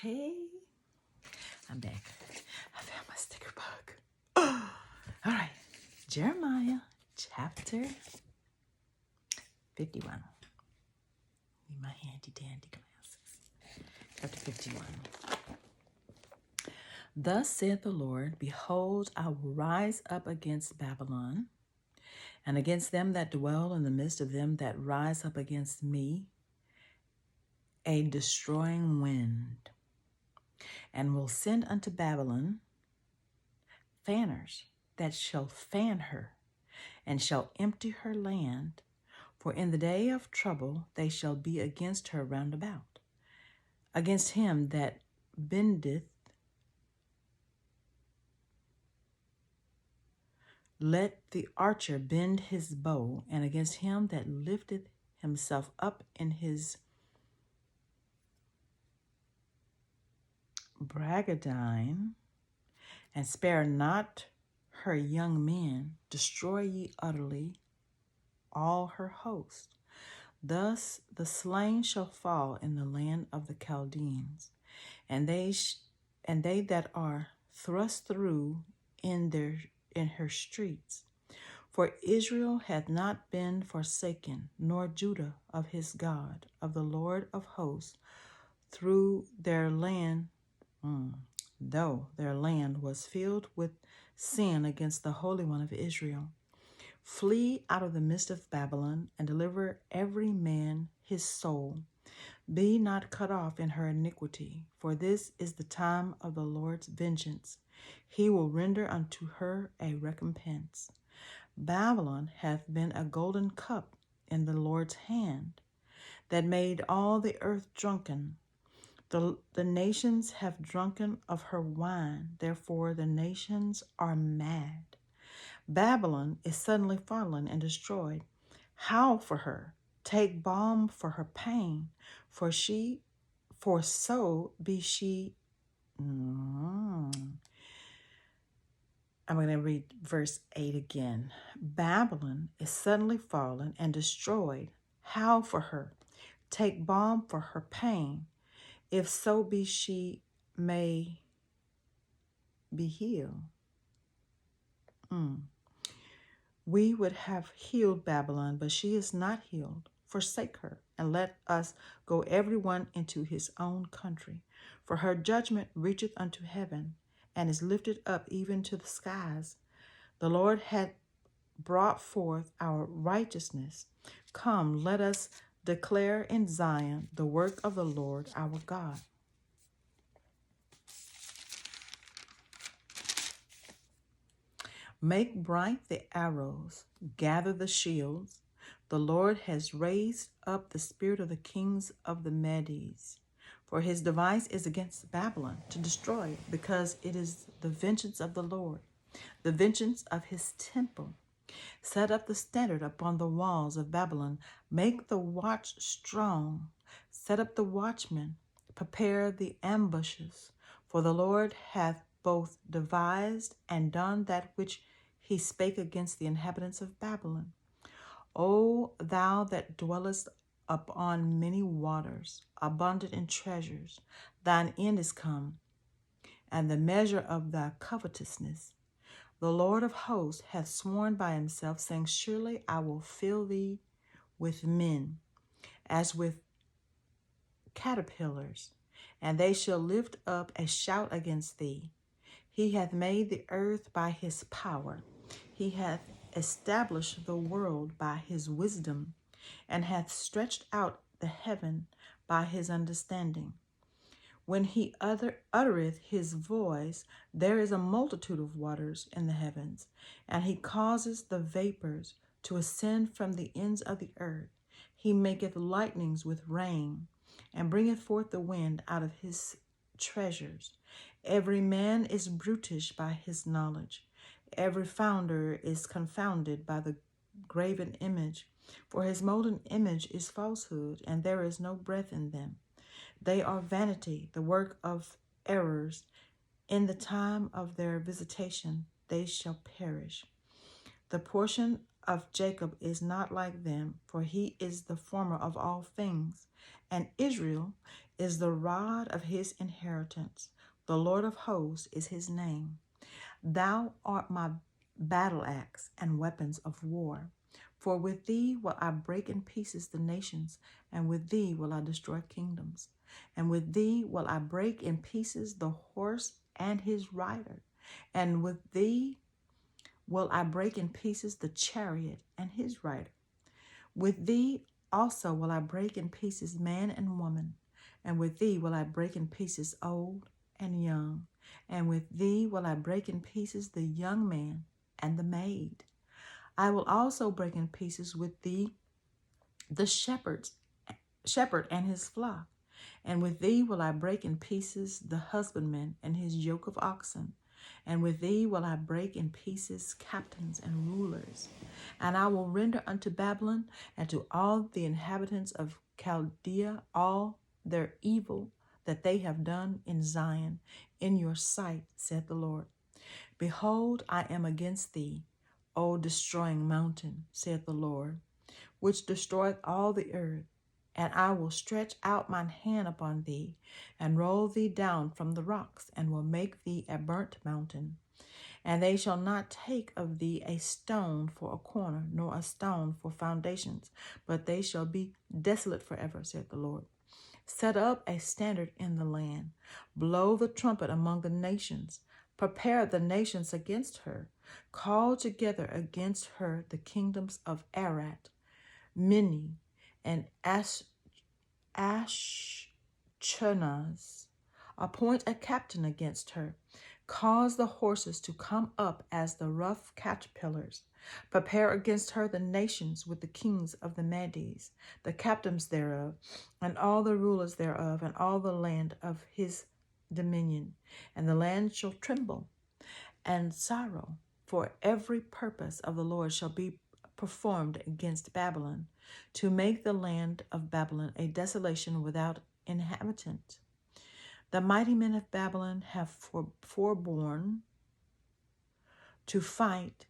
Hey, I'm back. I found my sticker book. All right, Jeremiah chapter 51. Need my handy dandy glasses. Chapter 51. Thus saith the Lord, Behold, I will rise up against Babylon, and against them that dwell in the midst of them that rise up against me, a destroying wind, and will send unto Babylon fanners that shall fan her, and shall empty her land. For in the day of trouble they shall be against her round about, against him that bendeth, let the archer bend his bow, and against him that lifteth himself up in his braggadine, and spare not her young men, destroy ye utterly all her host. Thus the slain shall fall in the land of the Chaldeans, and they that are thrust through in her streets. For Israel hath not been forsaken, nor Judah of his God, of the Lord of hosts, through their land, though their land was filled with sin against the Holy One of Israel. Flee out of the midst of Babylon, and deliver every man his soul. Be not cut off in her iniquity, for this is the time of the Lord's vengeance. He will render unto her a recompense. Babylon hath been a golden cup in the Lord's hand, that made all the earth drunken. The nations have drunken of her wine, therefore the nations are mad. Babylon is suddenly fallen and destroyed. Howl for her, take balm for her pain, for so be she. I'm going to read verse 8 again. Babylon is suddenly fallen and destroyed. Howl for her, take balm for her pain, if so be she may be healed. We would have healed Babylon, but she is not healed. Forsake her, and let us go every one into his own country. For her judgment reacheth unto heaven, and is lifted up even to the skies. The Lord hath brought forth our righteousness. Come, let us declare in Zion the work of the Lord our God. Make bright the arrows, gather the shields. The Lord has raised up the spirit of the kings of the Medes. For his device is against Babylon, to destroy it, because it is the vengeance of the Lord, the vengeance of his temple. Set up the standard upon the walls of Babylon. Make the watch strong. Set up the watchmen. Prepare the ambushes. For the Lord hath both devised and done that which he spake against the inhabitants of Babylon. O thou that dwellest upon many waters, abundant in treasures, thine end is come, and the measure of thy covetousness. The Lord of hosts hath sworn by himself, saying, Surely I will fill thee with men, as with caterpillars, and they shall lift up a shout against thee. He hath made the earth by his power. He hath established the world by his wisdom, and hath stretched out the heaven by his understanding. When he uttereth his voice, there is a multitude of waters in the heavens, and he causes the vapors to ascend from the ends of the earth. He maketh lightnings with rain, and bringeth forth the wind out of his treasures. Every man is brutish by his knowledge. Every founder is confounded by the graven image. For his molten image is falsehood, and there is no breath in them. They are vanity, the work of errors. In the time of their visitation they shall perish. The portion of Jacob is not like them, for he is the former of all things, and Israel is the rod of his inheritance. The Lord of hosts is his name. Thou art my battle axe and weapons of war. For with thee will I break in pieces the nations, and with thee will I destroy kingdoms. And with thee will I break in pieces the horse and his rider. And with thee will I break in pieces the chariot and his rider. With thee also will I break in pieces man and woman. And with thee will I break in pieces old and young. And with thee will I break in pieces the young man and the maid. I will also break in pieces with thee the shepherd and his flock. And with thee will I break in pieces the husbandman and his yoke of oxen. And with thee will I break in pieces captains and rulers. And I will render unto Babylon and to all the inhabitants of Chaldea all their evil that they have done in Zion in your sight, saith the Lord. Behold, I am against thee, O destroying mountain, saith the Lord, which destroyeth all the earth. And I will stretch out mine hand upon thee, and roll thee down from the rocks, and will make thee a burnt mountain. And they shall not take of thee a stone for a corner, nor a stone for foundations, but they shall be desolate forever, saith the Lord. Set up a standard in the land. Blow the trumpet among the nations. Prepare the nations against her. Call together against her the kingdoms of Arat, Minni, and Ashchenaz. Appoint a captain against her. Cause the horses to come up as the rough caterpillars. Prepare against her the nations with the kings of the Medes, the captains thereof, and all the rulers thereof, and all the land of his dominion. And the land shall tremble and sorrow, for every purpose of the Lord shall be performed against Babylon, to make the land of Babylon a desolation without inhabitant. The mighty men of Babylon have forborne to fight.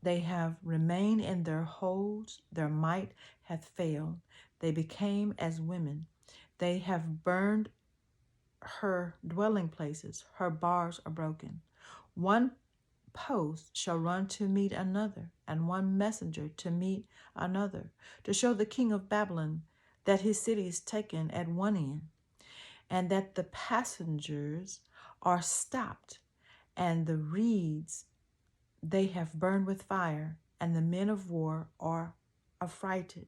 They have remained in their holds. Their might hath failed. They became as women. They have burned her dwelling places. Her bars are broken. One post shall run to meet another, and one messenger to meet another, to show the king of Babylon that his city is taken at one end, and that the passengers are stopped, and the reeds they have burned with fire, and the men of war are affrighted.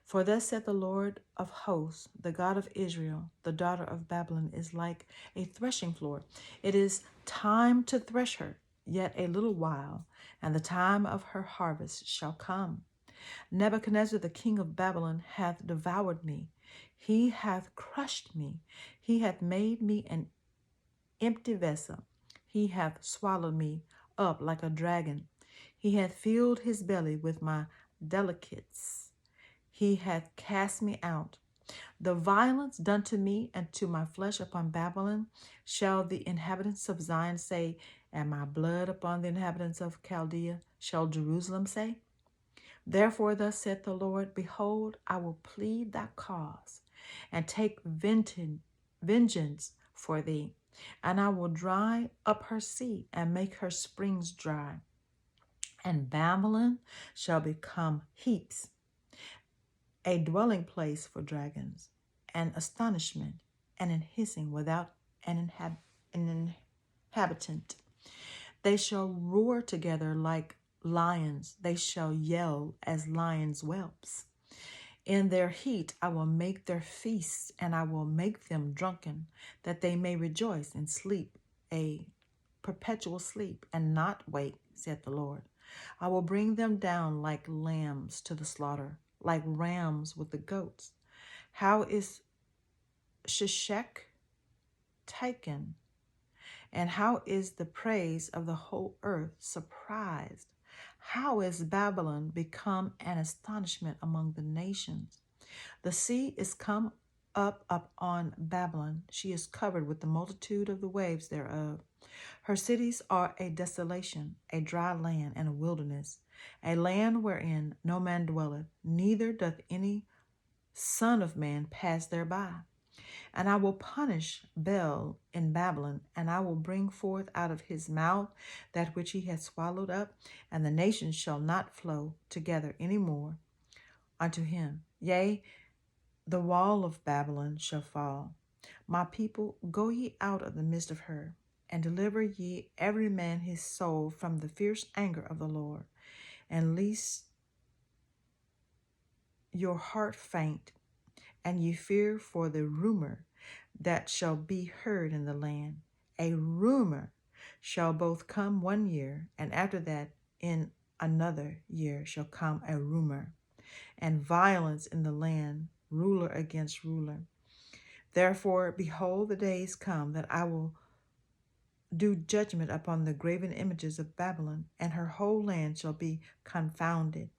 For thus saith the Lord of hosts, the God of Israel, the daughter of Babylon is like a threshing floor. It is time to thresh her, yet a little while, and the time of her harvest shall come. Nebuchadnezzar the king of Babylon hath devoured me. He hath crushed me. He hath made me an empty vessel. He hath swallowed me up like a dragon. He hath filled his belly with my delicates. He hath cast me out. The violence done to me and to my flesh upon Babylon shall the inhabitants of Zion say, and my blood upon the inhabitants of Chaldea shall Jerusalem say. Therefore thus saith the Lord, behold, I will plead thy cause, and take vengeance for thee, and I will dry up her sea, and make her springs dry. And Babylon shall become heaps, a dwelling place for dragons, an astonishment, and an hissing without an inhabitant. They shall roar together like lions. They shall yell as lions' whelps. In their heat I will make their feasts, and I will make them drunken, that they may rejoice and sleep a perpetual sleep, and not wake, saith the Lord. I will bring them down like lambs to the slaughter, like rams with the goats. How is Sheshach taken? And how is the praise of the whole earth surprised? How is Babylon become an astonishment among the nations? The sea is come up on Babylon. She is covered with the multitude of the waves thereof. Her cities are a desolation, a dry land, and a wilderness, a land wherein no man dwelleth, neither doth any son of man pass thereby. And I will punish Bel in Babylon, and I will bring forth out of his mouth that which he has swallowed up, and the nations shall not flow together any more unto him. Yea, the wall of Babylon shall fall. My people, go ye out of the midst of her, and deliver ye every man his soul from the fierce anger of the Lord, and lest your heart faint, and ye fear for the rumor that shall be heard in the land. A rumor shall both come 1 year, and after that in another year shall come a rumor, and violence in the land, ruler against ruler. Therefore, behold, the days come that I will do judgment upon the graven images of Babylon, and her whole land shall be confounded,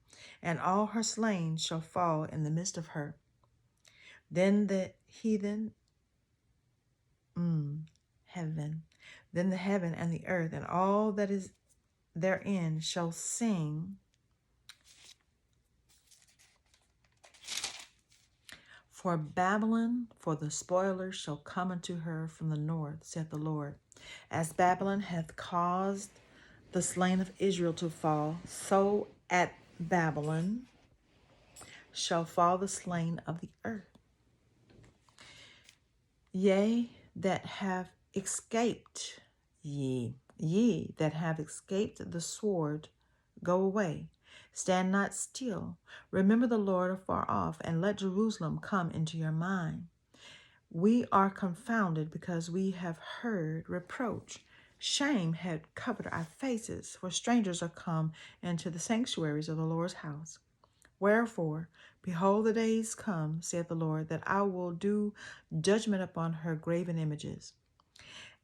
and all her slain shall fall in the midst of her. Then the heathen, heaven, then the heaven and the earth and all that is therein shall sing for Babylon, for the spoilers shall come unto her from the north, saith the Lord. As Babylon hath caused the slain of Israel to fall, so at Babylon shall fall the slain of the earth. Ye that have escaped, ye that have escaped the sword, go away. Stand not still. Remember the Lord afar off, and let Jerusalem come into your mind. We are confounded because we have heard reproach. Shame had covered our faces, for strangers are come into the sanctuaries of the Lord's house. Wherefore, behold, the days come, saith the Lord, that I will do judgment upon her graven images,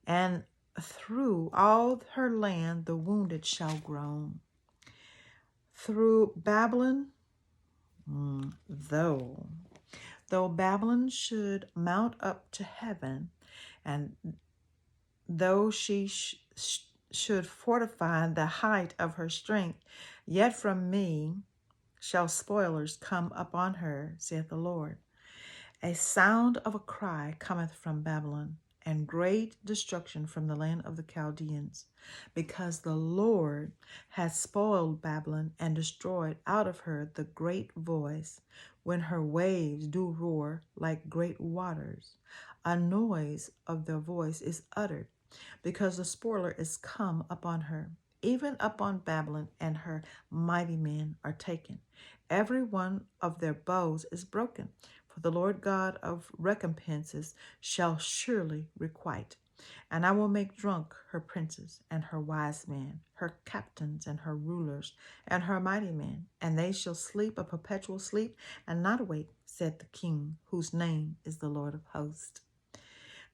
and through all her land the wounded shall groan. Through Babylon, though Babylon should mount up to heaven, and though she should fortify the height of her strength, yet from me shall spoilers come upon her, saith the Lord. A sound of a cry cometh from Babylon, and great destruction from the land of the Chaldeans, because the Lord hath spoiled Babylon and destroyed out of her the great voice, when her waves do roar like great waters. A noise of their voice is uttered, because the spoiler is come upon her. Even upon Babylon and her mighty men are taken. Every one of their bows is broken, for the Lord God of recompenses shall surely requite. And I will make drunk her princes and her wise men, her captains and her rulers, and her mighty men, and they shall sleep a perpetual sleep and not awake, said the King, whose name is the Lord of hosts.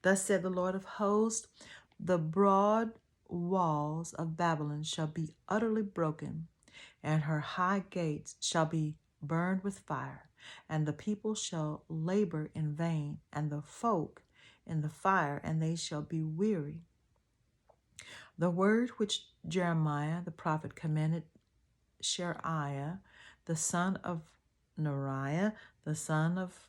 Thus said the Lord of hosts, the broad walls of Babylon shall be utterly broken, and her high gates shall be burned with fire, and the people shall labor in vain, and the folk in the fire, and they shall be weary. The word which Jeremiah the prophet commanded Sheariah, the son of Neriah, the son of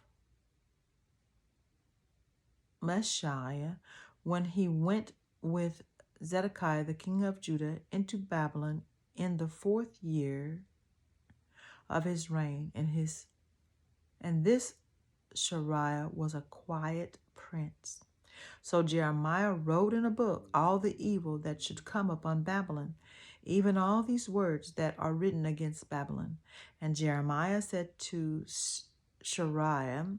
Meshiah, when he went with Zedekiah the king of Judah into Babylon in the 4th year of his reign, and this Sheariah was a quiet prince. So Jeremiah wrote in a book all the evil that should come upon Babylon, even all these words that are written against Babylon. And Jeremiah said to Sheariah,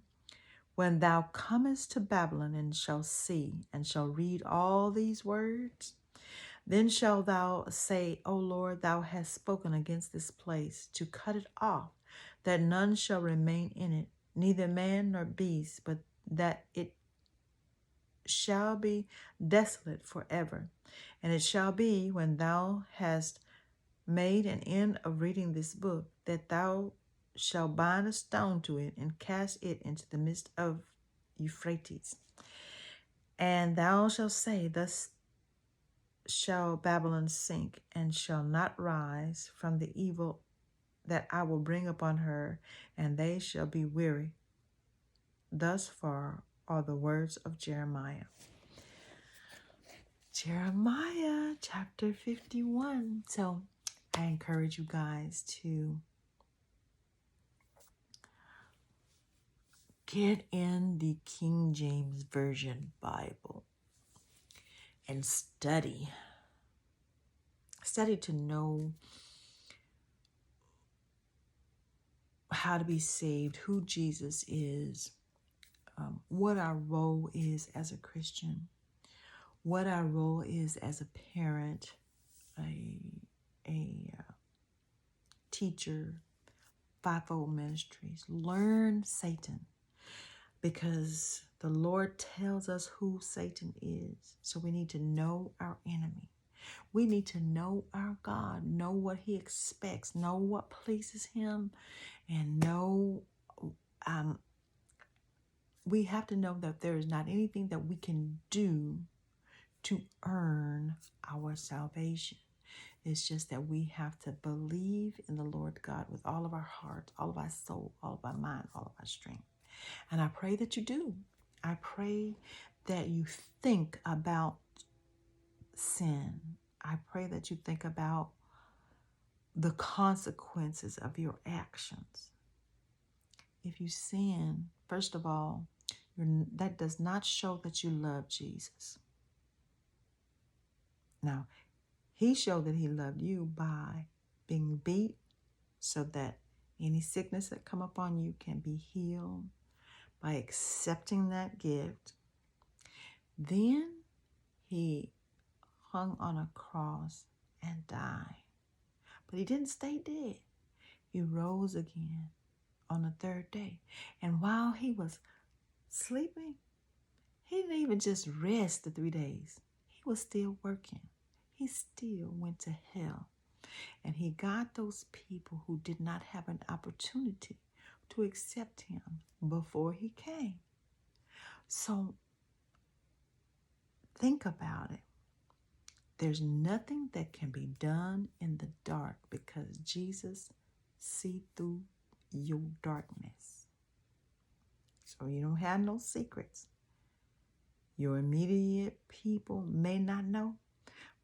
when thou comest to Babylon and shalt see and shall read all these words, then shalt thou say, O Lord, thou hast spoken against this place to cut it off, that none shall remain in it, neither man nor beast, but that it shall be desolate forever. And it shall be, when thou hast made an end of reading this book, that thou shalt bind a stone to it and cast it into the midst of Euphrates. And thou shalt say, thus shall Babylon sink, and shall not rise from the evil that I will bring upon her, and they shall be weary. Thus far are the words of Jeremiah. Jeremiah chapter 51. So I encourage you guys to get in the King James Version Bible and study. Study to know how to be saved, who Jesus is, what our role is as a Christian, what our role is as a parent, a teacher, fivefold ministries. Learn Satan, because the Lord tells us who Satan is. So we need to know our enemy. We need to know our God, know what he expects, know what pleases him, and know, we have to know that there is not anything that we can do to earn our salvation. It's just that we have to believe in the Lord God with all of our heart, all of our soul, all of our mind, all of our strength. And I pray that you do. I pray that you think about sin. I pray that you think about the consequences of your actions. If you sin, first of all, that does not show that you love Jesus. Now, he showed that he loved you by being beat so that any sickness that come upon you can be healed, by accepting that gift. Then he hung on a cross and died. But he didn't stay dead. He rose again on the third day. And while he was sleeping, he didn't even just rest the 3 days. He was still working. He still went to hell. And he got those people who did not have an opportunity to accept him before he came. So think about it. There's nothing that can be done in the dark, because Jesus sees through your darkness. So you don't have no secrets. Your immediate people may not know,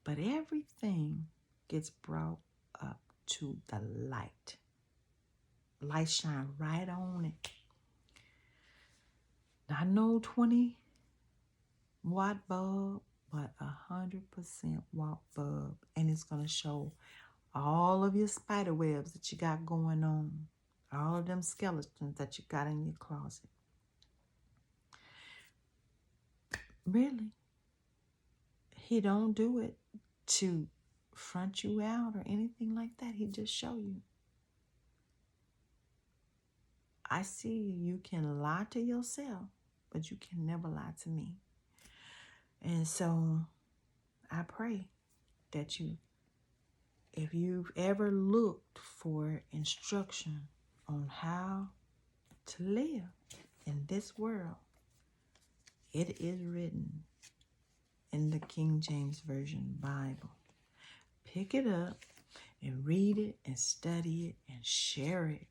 but everything gets brought up to the light. Light shine right on it. Not no 20-watt bulb, but 100% watt bulb. And it's going to show all of your spider webs that you got going on. All of them skeletons that you got in your closet. Really. He don't do it to front you out or anything like that. He just show you. I see you can lie to yourself, but you can never lie to me. And so I pray that if you've ever looked for instruction on how to live in this world, it is written in the King James Version Bible. Pick it up and read it and study it and share it.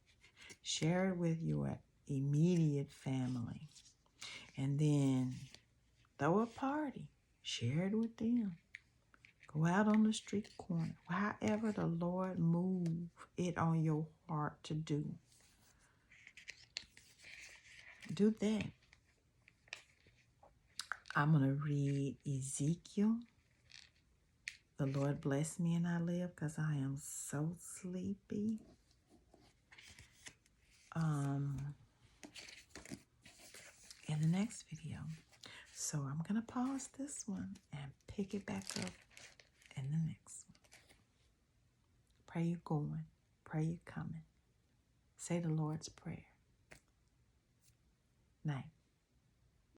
Share it with your immediate family. And then throw a party. Share it with them. Go out on the street corner. However the Lord move it on your heart to do. Do that. I'm going to read Ezekiel. The Lord bless me and I live, because I am so sleepy. In the next video. So I'm going to pause this one and pick it back up in the next one. Pray you're going. Pray you're coming. Say the Lord's Prayer. Night.